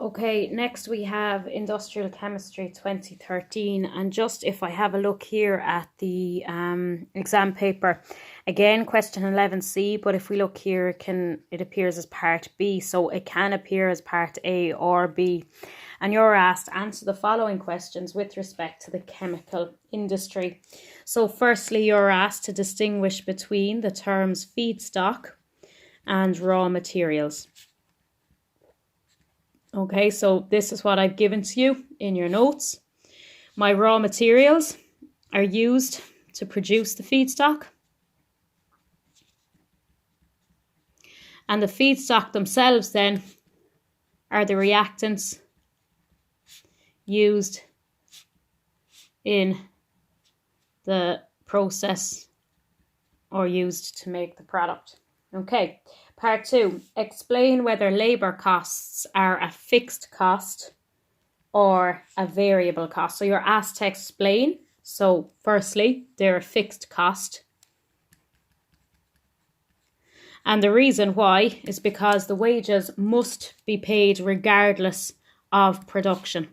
Okay, next we have Industrial Chemistry 2013, and just if I have a look here at the exam paper, again question 11C, but if we look here it appears as part B, so it can appear as part A or B. And you're asked answer the following questions with respect to the chemical industry. So firstly, you're asked to distinguish between the terms feedstock and raw materials. Okay, so this is what I've given to you in your notes. My raw materials are used to produce the feedstock. And the feedstock themselves then are the reactants used in the process or used to make the product. Okay, part 2, explain whether labour costs are a fixed cost or a variable cost. So you're asked to explain. So firstly, they're a fixed cost. And the reason why is because the wages must be paid regardless of production.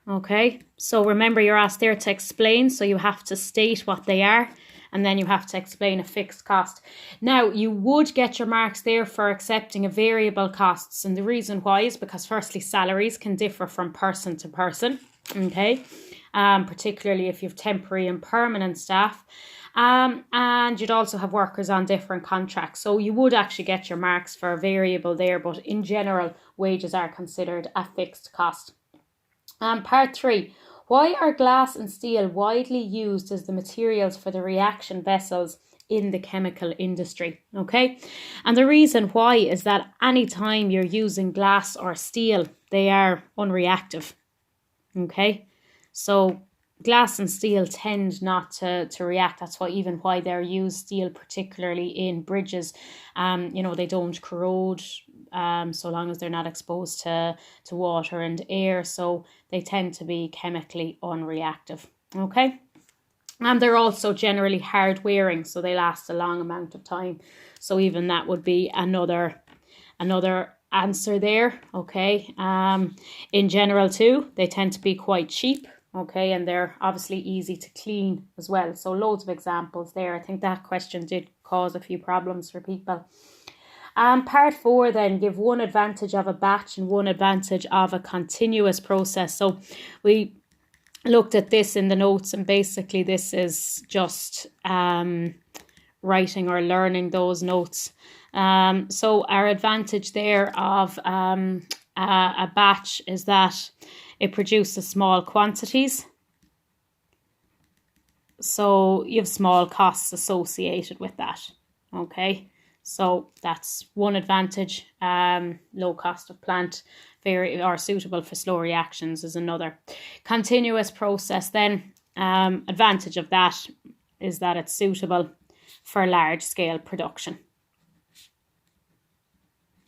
Okay, so remember you're asked there to explain, so you have to state what they are and then you have to explain a fixed cost. Now, you would get your marks there for accepting a variable costs, and the reason why is because firstly salaries can differ from person to person, okay, particularly if you have temporary and permanent staff. And you'd also have workers on different contracts. So you would actually get your marks for a variable there, but in general, wages are considered a fixed cost. Part 3, why are glass and steel widely used as the materials for the reaction vessels in the chemical industry? Okay, and the reason why is that anytime you're using glass or steel, they are unreactive. Okay, so glass and steel tend not to react. That's why they're used, steel particularly in bridges. They don't corrode so long as they're not exposed to water and air, so they tend to be chemically unreactive. Okay, and they're also generally hard wearing, so they last a long amount of time. So even that would be another answer there. Okay, in general too, they tend to be quite cheap. Okay, and they're obviously easy to clean as well. So loads of examples there. I think that question did cause a few problems for people. Part 4 then, give one advantage of a batch and one advantage of a continuous process. So we looked at this in the notes, and basically this is just writing or learning those notes. So our advantage there of a batch is that it produces small quantities. So you have small costs associated with that. Okay, so that's one advantage. Low cost of plant, suitable for slow reactions is another. Continuous process then, advantage of that is that it's suitable for large scale production.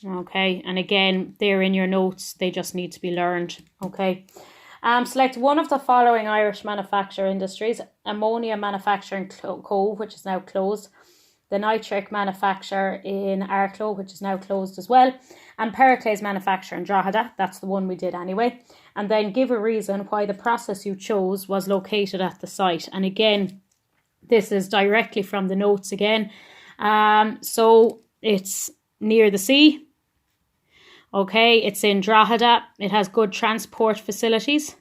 Okay, and again, they're in your notes, they just need to be learned. Okay, select one of the following Irish manufacturing industries: ammonia manufacturing Cove, which is now closed, the nitric manufacture in Arklow, which is now closed as well, and Pericles manufacture in Drogheda. That's the one we did anyway. And then give a reason why the process you chose was located at the site. And again, this is directly from the notes again. So it's near the sea. Okay, it's in Drogheda. It has good transport facilities.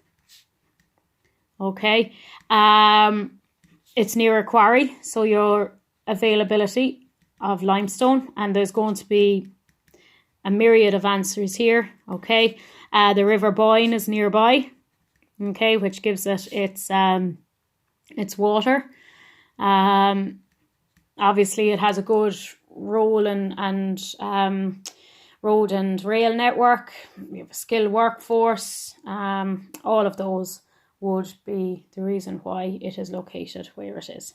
Okay, it's near a quarry, so your availability of limestone, and there's going to be a myriad of answers here. Okay, the River Boyne is nearby. Okay, which gives it its water. Obviously, it has a good road and rail network. We have a skilled workforce. All of those would be the reason why it is located where it is.